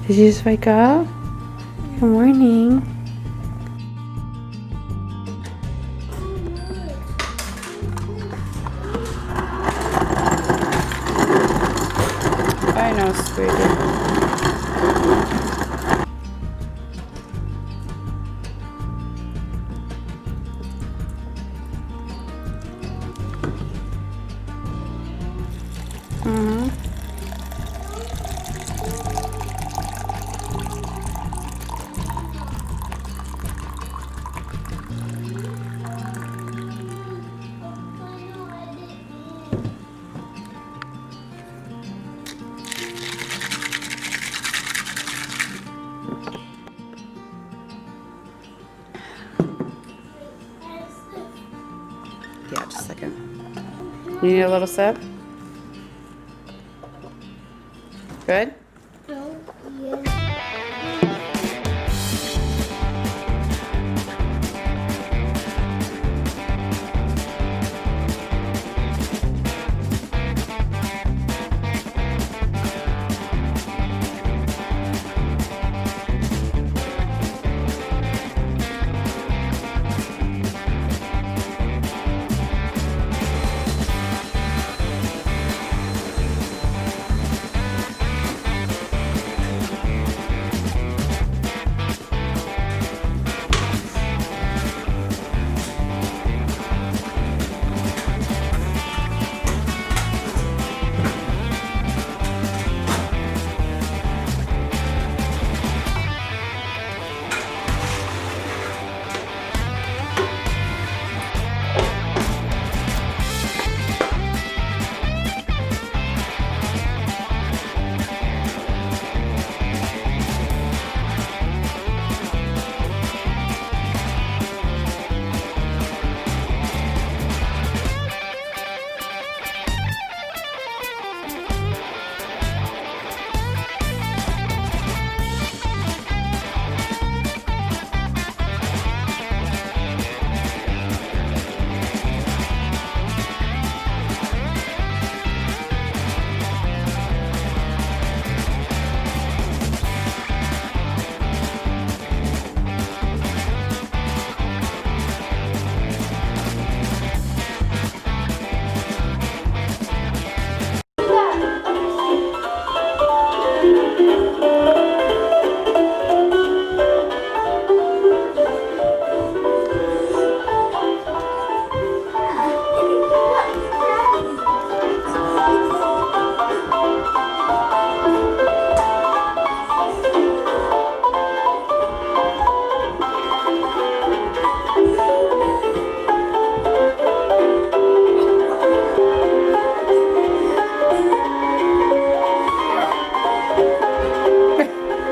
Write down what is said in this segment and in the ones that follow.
Did you just wake up? Good morning. I know, sweetie. Yeah, just a second. You need a little sip? Good? Oh, yeah.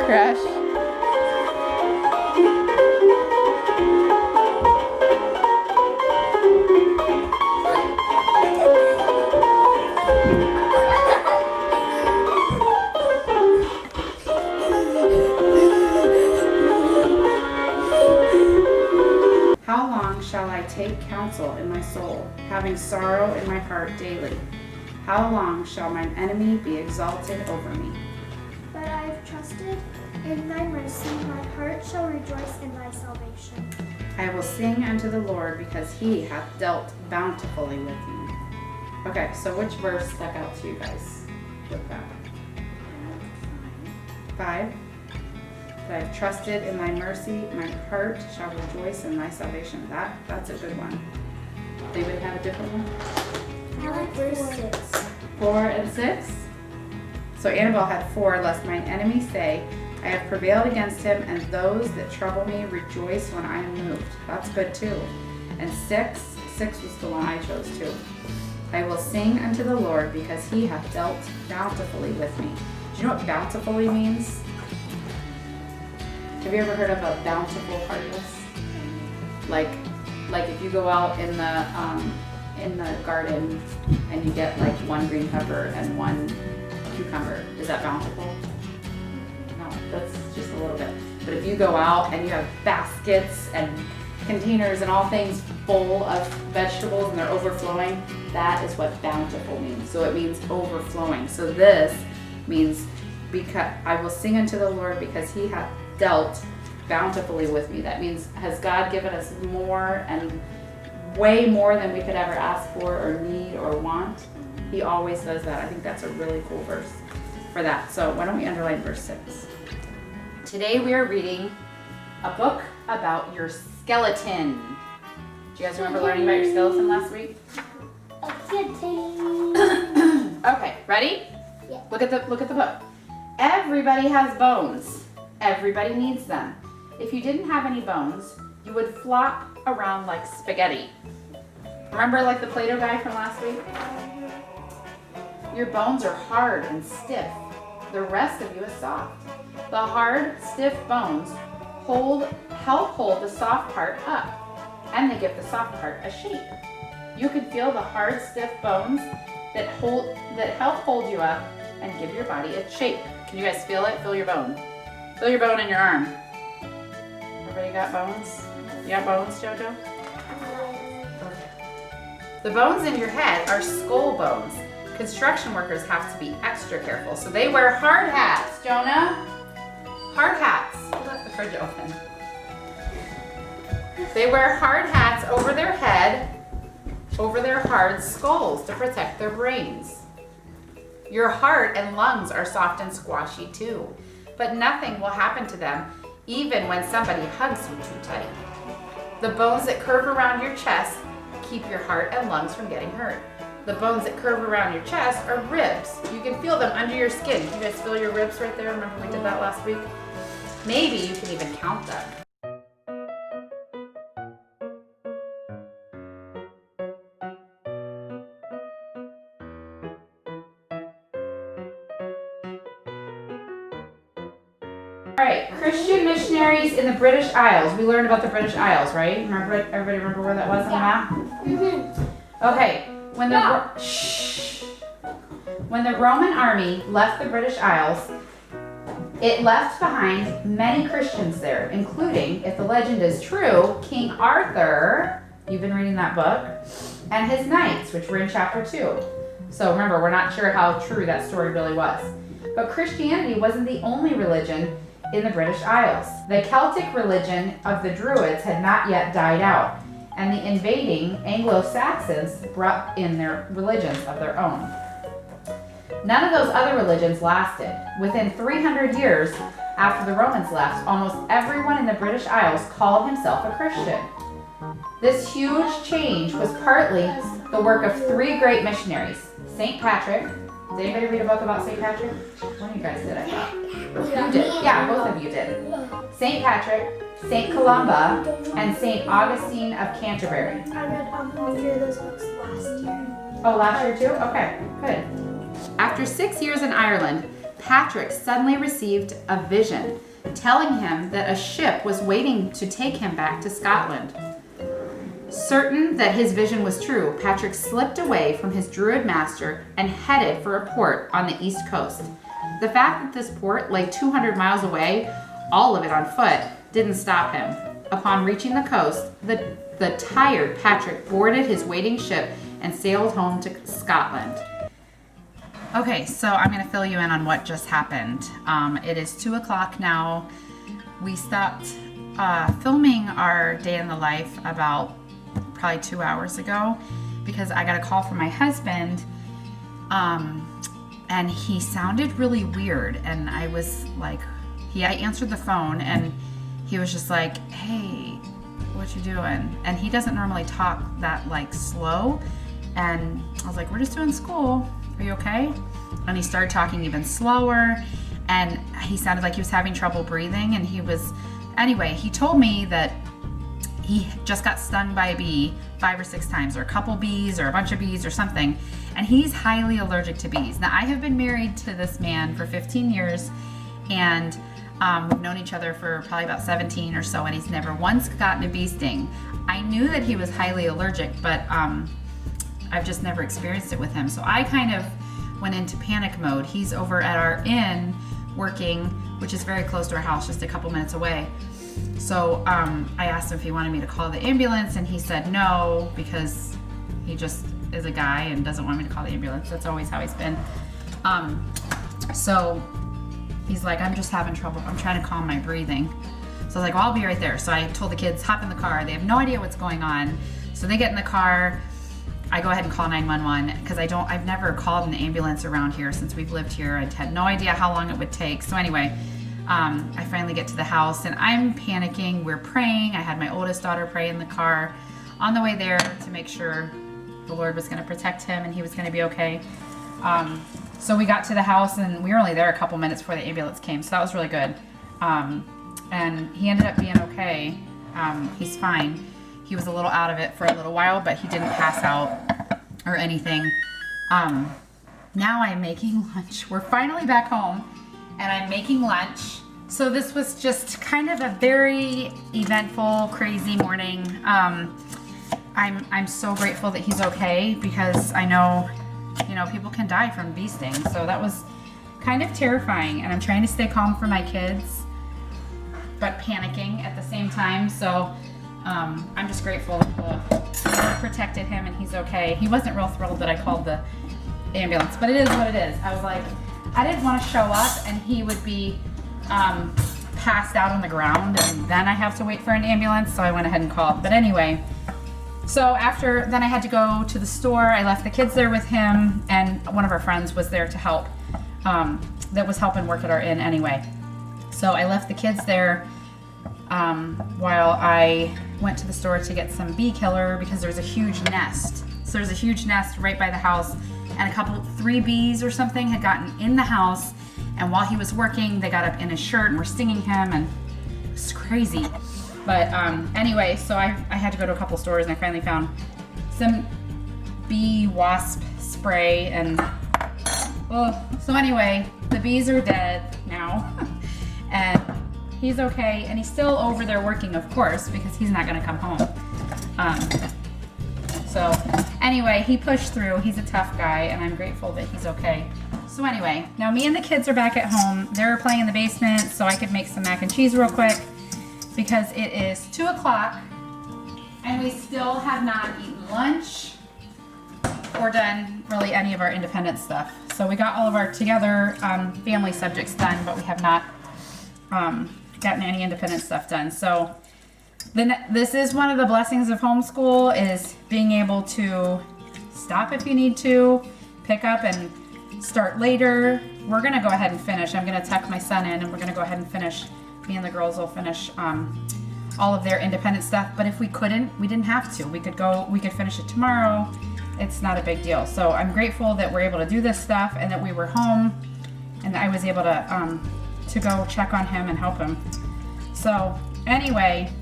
Crash. How long shall I take counsel in my soul, having sorrow in my heart daily? How long shall mine enemy be exalted over me? But I have trusted in thy mercy, my heart shall rejoice in thy salvation. I will sing unto the Lord because he hath dealt bountifully with me. Okay, so which verse stuck out to you guys with that? 5. That I've trusted in thy mercy, my heart shall rejoice in thy salvation. That's a good one. Anybody have a different one? I like verse 6. 4 and 6. So Annabelle had 4, lest mine enemies say, I have prevailed against him, and those that trouble me rejoice when I am moved. That's good too. And 6 was the one I chose too. I will sing unto the Lord because he hath dealt bountifully with me. Do you know what bountifully means? Have you ever heard of a bountiful harvest? Like if you go out in the garden and you get like 1 green pepper and 1 cucumber, is that bountiful? No, that's just a little bit. But if you go out and you have baskets and containers and all things full of vegetables and they're overflowing, that is what bountiful means. So it means overflowing. So this means because I will sing unto the Lord because he hath dealt bountifully with me. That means, has God given us more and way more than we could ever ask for or need or want? He always does that. I think that's a really cool verse for that. So why don't we underline verse 6? Today we are reading a book about your skeleton. Do you guys remember learning about your skeleton last week? Okay, ready? Yeah. Look at the book. Everybody has bones. Everybody needs them. If you didn't have any bones, you would flop around like spaghetti. Remember like the Play-Doh guy from last week? Your bones are hard and stiff. The rest of you is soft. The hard, stiff bones help hold the soft part up, and they give the soft part a shape. You can feel the hard, stiff bones that help hold you up and give your body a shape. Can you guys feel it? Feel your bone. Feel your bone in your arm. Everybody got bones? You got bones, Jojo? The bones in your head are skull bones. Construction workers have to be extra careful, so they wear hard hats. Jonah? Hard hats. Who left the fridge open? They wear hard hats over their head, over their hard skulls to protect their brains. Your heart and lungs are soft and squashy too, but nothing will happen to them even when somebody hugs you too tight. The bones that curve around your chest keep your heart and lungs from getting hurt. The bones that curve around your chest are ribs. You can feel them under your skin. Can you guys feel your ribs right there? Remember we did that last week? Maybe you can even count them. All right, Christian missionaries in the British Isles. We learned about the British Isles, right? Everybody remember where that was on the map? Mm-hmm. Okay, when the Roman army left the British Isles, it left behind many Christians there, including, if the legend is true, King Arthur, you've been reading that book, and his knights, which were in chapter 2. So remember, we're not sure how true that story really was. But Christianity wasn't the only religion in the British Isles. The Celtic religion of the Druids had not yet died out, and the invading Anglo-Saxons brought in their religions of their own. None of those other religions lasted. Within 300 years after the Romans left, almost everyone in the British Isles called himself a Christian. This huge change was partly the work of 3 great missionaries. St. Patrick. Did anybody read a book about St. Patrick? One of you guys did, I thought. You did. Yeah, both of you did. St. Patrick, St. Columba, and St. Augustine of Canterbury. I read all 3 of those books last year. Oh, last year too? Okay, good. After 6 years in Ireland, Patrick suddenly received a vision telling him that a ship was waiting to take him back to Scotland. Certain that his vision was true, Patrick slipped away from his Druid master and headed for a port on the east coast. The fact that this port lay 200 miles away, all of it on foot, didn't stop him. Upon reaching the coast, the tired Patrick boarded his waiting ship and sailed home to Scotland. Okay, so I'm going to fill you in on what just happened. It is 2 o'clock now. We stopped filming our day in the life about probably 2 hours ago because I got a call from my husband and he sounded really weird, and I was like, I answered the phone and he was just like, hey, what you doing? And he doesn't normally talk that like slow, and I was like, we're just doing school. Are you okay? And he started talking even slower, and he sounded like he was having trouble breathing, and he told me that he just got stung by a bee 5 or 6 times, or a couple bees, or a bunch of bees, or something, and he's highly allergic to bees. Now, I have been married to this man for 15 years, and we've known each other for probably about 17 or so, and he's never once gotten a bee sting. I knew that he was highly allergic, but I've just never experienced it with him. So I kind of went into panic mode. He's over at our inn working, which is very close to our house, just a couple minutes away. So I asked him if he wanted me to call the ambulance, and he said no, because he just is a guy and doesn't want me to call the ambulance. That's always how he's been. So he's like, I'm just having trouble. I'm trying to calm my breathing. So I was like, well, I'll be right there. So I told the kids, hop in the car. They have no idea what's going on. So they get in the car. I go ahead and call 911 because I've never called an ambulance around here since we've lived here. I had no idea how long it would take. So anyway, I finally get to the house and I'm panicking. We're praying. I had my oldest daughter pray in the car on the way there to make sure the Lord was going to protect him and he was going to be okay. So we got to the house and we were only there a couple minutes before the ambulance came. So that was really good. And he ended up being okay. He's fine. He was a little out of it for a little while, but he didn't pass out or anything. Now I'm making lunch. We're finally back home and I'm making lunch. So this was just kind of a very eventful, crazy morning. I'm so grateful that he's okay because I know, people can die from bee stings. So that was kind of terrifying and I'm trying to stay calm for my kids, but panicking at the same time. So I'm just grateful the Lord protected him and he's okay. He wasn't real thrilled that I called the ambulance, but it is what it is. I was like, I didn't want to show up and he would be passed out on the ground and then I have to wait for an ambulance, so I went ahead and called. But anyway, so then I had to go to the store. I left the kids there with him and one of our friends was there to help, that was helping work at our inn anyway. So I left the kids there while I went to the store to get some bee killer because there was a huge nest. So there's a huge nest right by the house and 3 bees or something had gotten in the house, and while he was working they got up in his shirt and were stinging him and it was crazy. But anyway, so I had to go to a couple stores and I finally found some bee wasp spray and so anyway, the bees are dead now and he's okay, and he's still over there working, of course, because he's not going to come home. So anyway, he pushed through. He's a tough guy, and I'm grateful that he's okay. So anyway, now me and the kids are back at home. They're playing in the basement, so I could make some mac and cheese real quick because it is 2 o'clock, and we still have not eaten lunch or done really any of our independent stuff. So we got all of our together family subjects done, but we have not gotten any independent stuff done. So this is one of the blessings of homeschool, is being able to stop if you need to, pick up and start later. We're gonna go ahead and finish. I'm gonna tuck my son in and we're gonna go ahead and finish. Me and the girls will finish all of their independent stuff. But if we couldn't, we didn't have to. We could finish it tomorrow. It's not a big deal. So I'm grateful that we're able to do this stuff and that we were home and I was able to go check on him and help him. So anyway,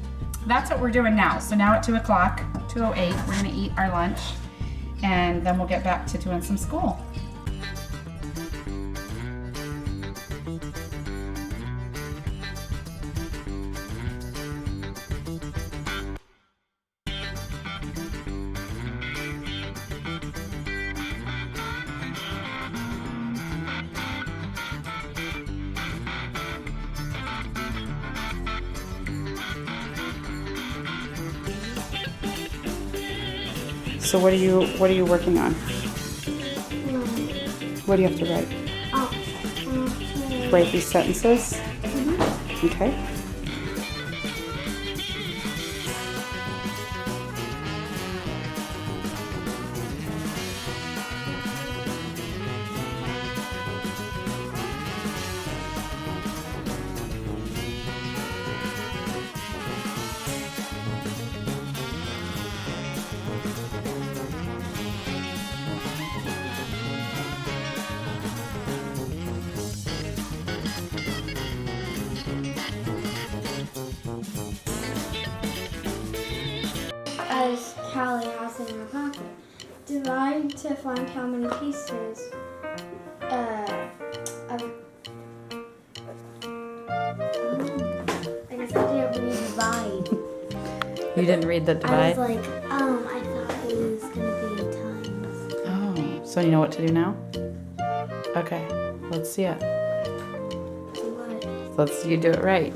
that's what we're doing now. So now at 2 o'clock, 2:08, we're gonna eat our lunch and then we'll get back to doing some school. So what are you working on? What do you have to write? Write these sentences? Mm-hmm. Okay. As Callie has in her pocket. Divide to find how many pieces I guess I didn't read divide. You didn't read the divide? I was like, I thought it was going to be times. Oh, so you know what to do now? Okay, let's see it. What? Let's see you do it right.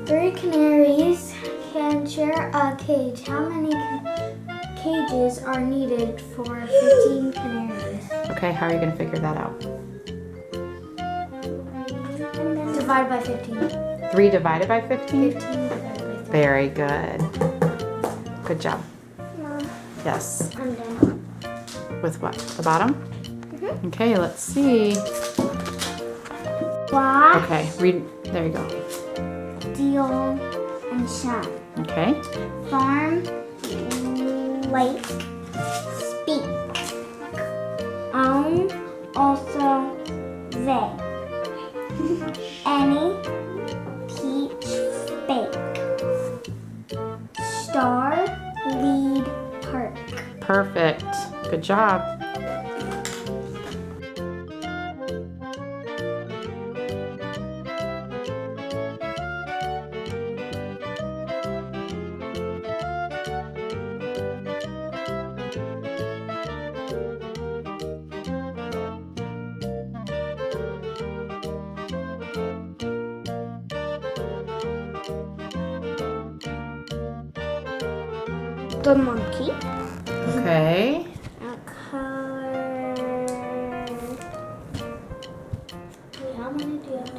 3 canaries can share a cage. How many cages are needed for 15 canaries? Okay, how are you going to figure that out? divided by 15. 3 divided by 15? 15 divided by 15. Very good. Good job. Mom, Yes. I'm done. With what? The bottom? Mhm. Okay, let's see. Why? Okay, read. There you go. Deal and shun. Okay. Farm, lake, speak. Own, also, they. Any, teach, bake. Star, lead, park. Perfect. Good job. The monkey. Okay. A car. Wait, how many do you have to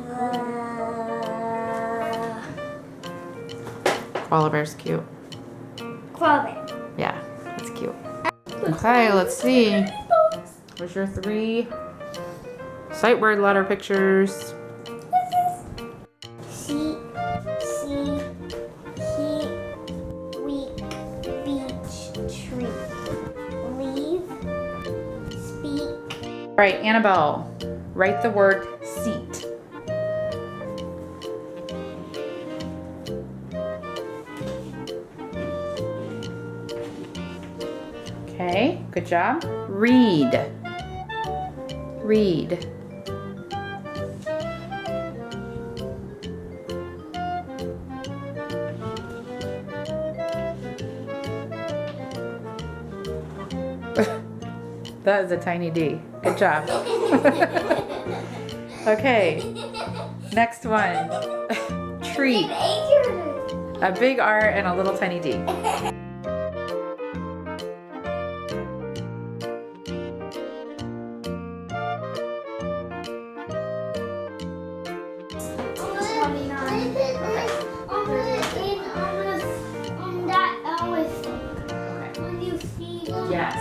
Koala bear's cute. Koala bear. Yeah, that's cute. Okay, let's see. Where's your 3 sight word letter pictures? Seat, sea, heat, week, beach, tree. Leave, speak. All right, Annabelle, write the word seat. Okay, good job. Read. Read. That is a tiny D. Good job. Okay, next one. Treat. A big R and a little tiny D. Yes.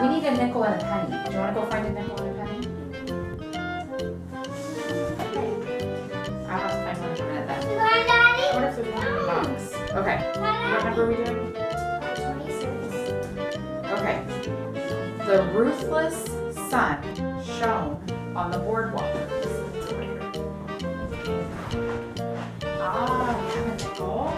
We need a nickel and a penny. Do you want to go find a nickel and a penny? I'll have to find one in a minute then. What if there's one in the box? Okay. What number are we doing? 26. Okay. The ruthless sun shone on the boardwalk. Ah, we have a nickel.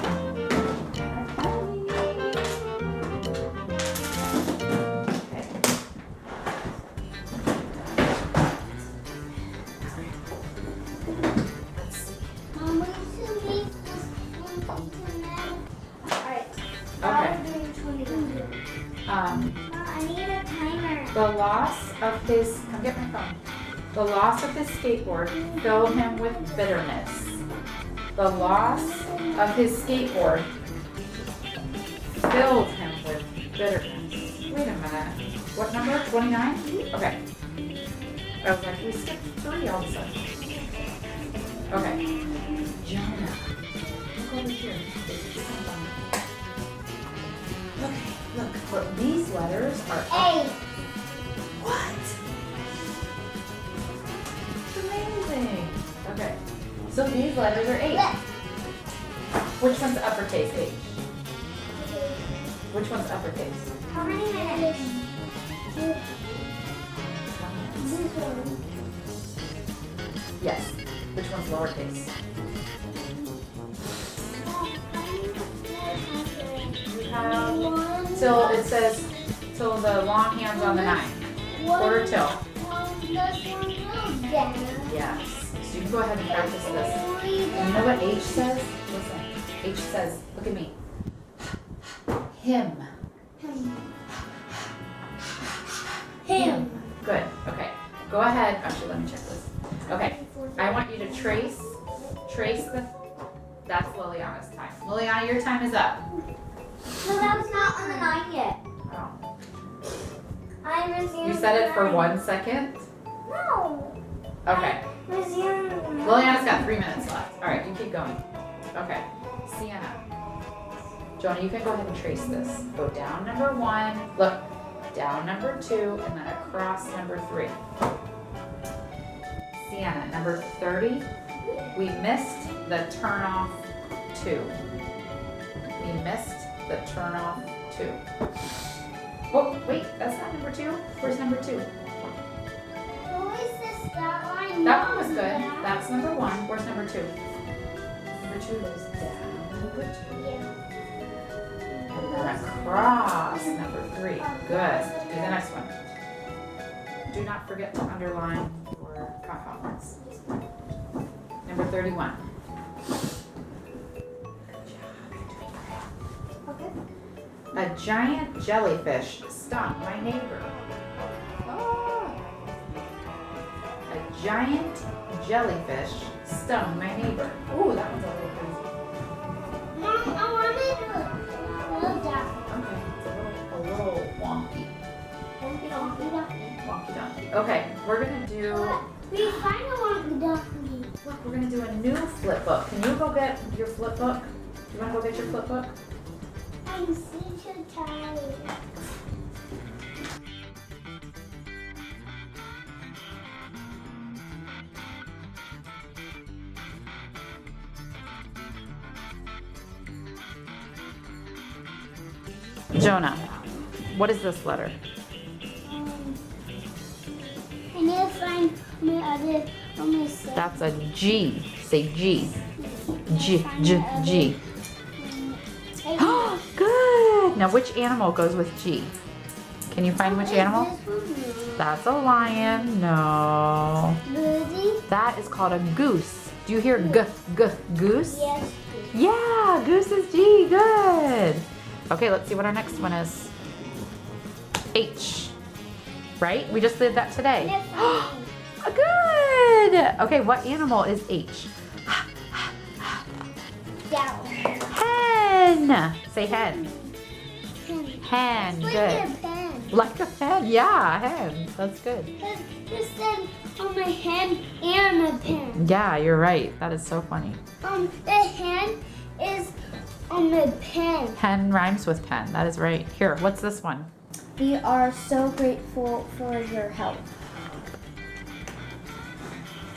I need a timer. The loss of his, come get my phone. The loss of his skateboard filled him with bitterness. The loss of his skateboard filled him with bitterness. Wait a minute. What number? 29? Okay. I was like, we skipped 3 all of a sudden. Okay. Jonah. Look over here. Okay, look. But these letters are A. What? Amazing. Okay. So these letters are H. Which one's uppercase H? Which one's uppercase? How many minutes? Yes. Which one's lowercase? You have till it says till the long hand's on the 9. Quarter till. Yes. So you can go ahead and practice this. And you know what H says? Listen. H says, look at me. Him. Him. Good. Okay. Go ahead. Actually, let me check this. Okay. I want you to trace the. That's Liliana's time. Liliana, your time is up. No, that was not on the 9 yet. Oh. I resumed. You said it for 1 second. No. Okay. Resume. Liliana's got 3 minutes left. All right, you keep going. Okay. Sienna. Jonah, you can go ahead and trace this. Go down number 1. Look. Down number 2, and then across number 3. Sienna, number 30. We missed the turn off 2. We missed the turn off 2. Oh, wait, that's not number 2. Where's number 2? That one was good. That's number 1. Where's number 2? Number 2 goes down number 2. And then across number 3. Good. Do the next one. Do not forget to underline your compounds. Number 31. Okay. A giant jellyfish stung my neighbor. A giant jellyfish stung my neighbor. Ooh, that one's a little crazy. Mom, I want to do a little down. Okay, it's a little wonky. Wonky donkey. Okay, we're gonna do. We find a wonky donkey. Look, we're gonna do a new flip book. Can you go get your flip book? Do you wanna go get your flip book? I'm so tired. Jonah, what is this letter? I need to find my other on my set. That's a G. Say G. G, G, G. Oh, good. Now, which animal goes with G? Can you find which animal? That's a lion. No. That is called a goose. Do you hear g, g, goose? Yes. Yeah, goose is G. Good. Okay, let's see what our next one is. H. Right? We just did that today. Good. Okay, what animal is H? Down. Hen. Say hen. Hen. Like Good. a pen. Like a pen. Yeah, hen. That's good. This said on my hand and a pen. Yeah, you're right. That is so funny. The hand is on the pen. Hen rhymes with pen. That is right. Here, what's this one? We are so grateful for your help.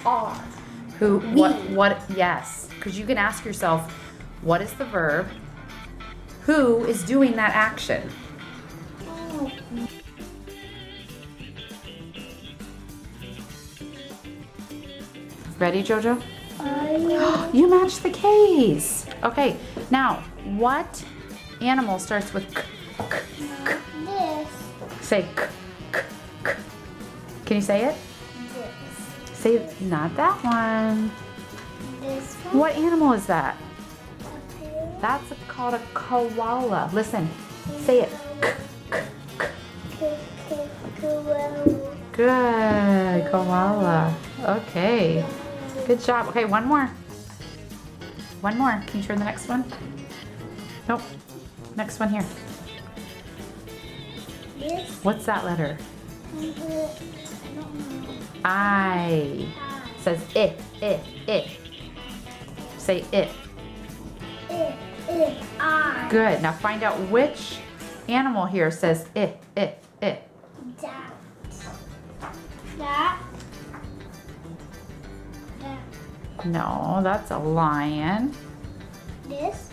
R. Who? We. What? Yes. Because you can ask yourself, what is the verb? Who is doing that action? Oh. Ready, Jojo? You matched the case. Okay. Now, what animal starts with k, k, k? This. Say k, k, k. Can you say it? This. Say not that one. This one. What animal is that? Okay. That's called a koala. Listen. Say it. K, k, k. Good. Koala. Okay. Good job. Okay, one more. One more. Can you turn the next one? Nope. Next one here. This. What's that letter? I don't know. I. Says it. Say it. I. Good. Now find out which animal here says it. That. That. No, that's a lion. This.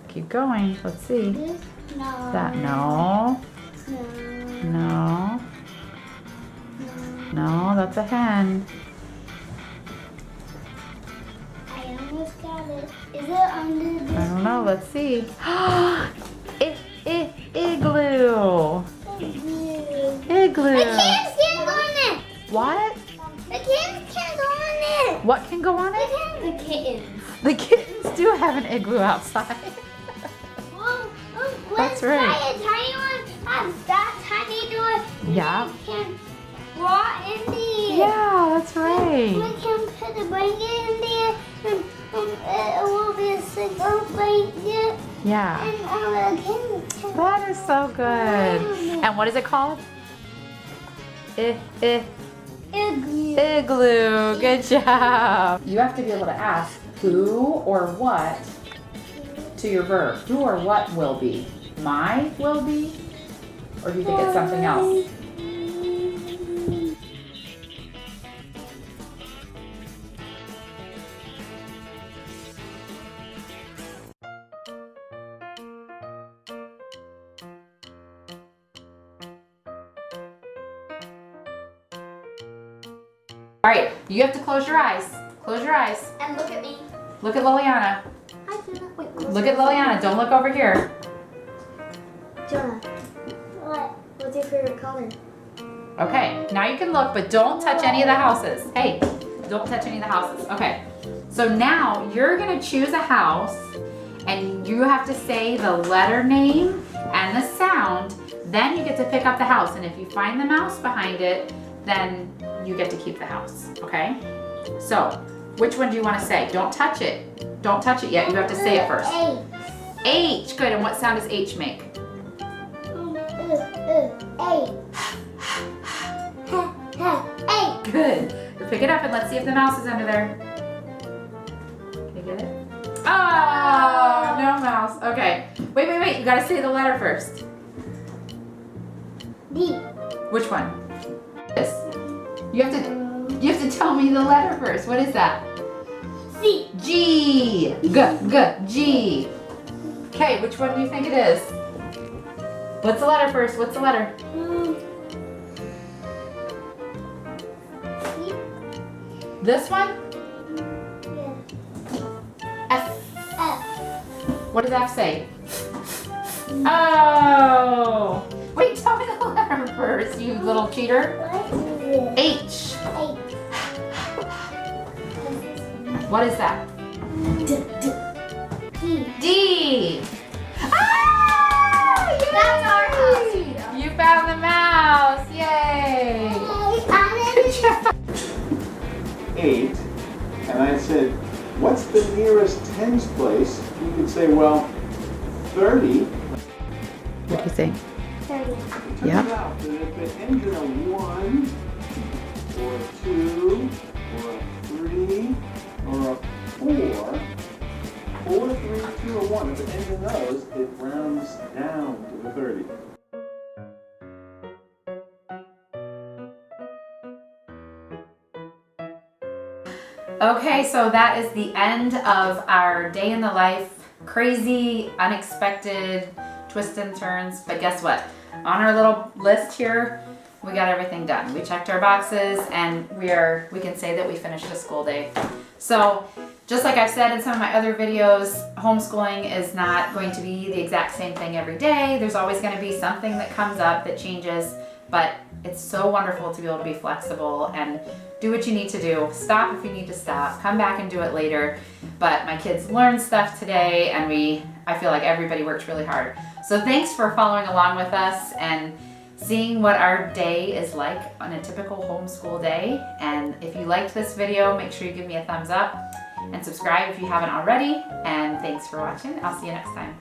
Keep going. Let's see. This. No. That no. No. No, that's a hen. I almost got it. Is it under this? I don't know. Let's see. Igloo. Igloo. The kids can't go on it. What? The kittens can't go on it. What can go on it? The kittens. The kittens do have an igloo outside. That's right. Try a tiny one has that tiny door. Yeah. We can walk in there. Yeah, that's right. We can put a blanket in there, and it won't be a single blanket. Yeah. And the kittens can. That is so good. And what is it called? Igloo. Igloo. Good job. You have to be able to ask who or what to your verb. Who or what will be? My will be? Or do you think it's something else? All right, you have to close your eyes. Close your eyes. And look at me. Look at Liliana. Hi, Jonah. Wait, Look at Liliana. Don't look over here. Jonah. What? What's your favorite color? Okay, now you can look, but don't touch any of the houses. Hey, don't touch any of the houses. Okay, so now you're gonna choose a house and you have to say the letter name and the sound. Then you get to pick up the house. And if you find the mouse behind it, then you get to keep the house, okay? So, which one do you want to say? Don't touch it. Don't touch it yet. You have to say it first. H. H. Good. And what sound does H make? H. Good. Pick it up and let's see if the mouse is under there. Can you get it? Oh, no mouse. Okay. Wait. You gotta say the letter first. D. Which one? This. You have to tell me the letter first. What is that? C. G. G. Okay, which one do you think it is? What's the letter first? What's the letter? C. This one? Yeah. F. F. What does F say? Oh. Wait, tell me the letter first, you little cheater. What is it? H. H. What is that? D. D. Ah! Yay! That's our house. You found the mouse. Yay! Good job. 8, and I said, what's the nearest tens place? You could say, well, 30. What do you think? 30. It turns Yep. out that if it ends in a 1, or a 2, or a 3, or a 4, 4, 3, 2, or 1, if it ends in those, it rounds down to the 30. Okay, so that is the end of our day in the life. Crazy, unexpected twists and turns. But guess what? On our little list here, we got everything done. We checked our boxes and we can say that we finished a school day. So just like I've said in some of my other videos, homeschooling is not going to be the exact same thing every day. There's always going to be something that comes up that changes, but it's so wonderful to be able to be flexible and do what you need to do. Stop if you need to stop. Come back and do it later. But my kids learned stuff today and I feel like everybody worked really hard. So thanks for following along with us and seeing what our day is like on a typical homeschool day. And if you liked this video, make sure you give me a thumbs up and subscribe if you haven't already. And thanks for watching. I'll see you next time.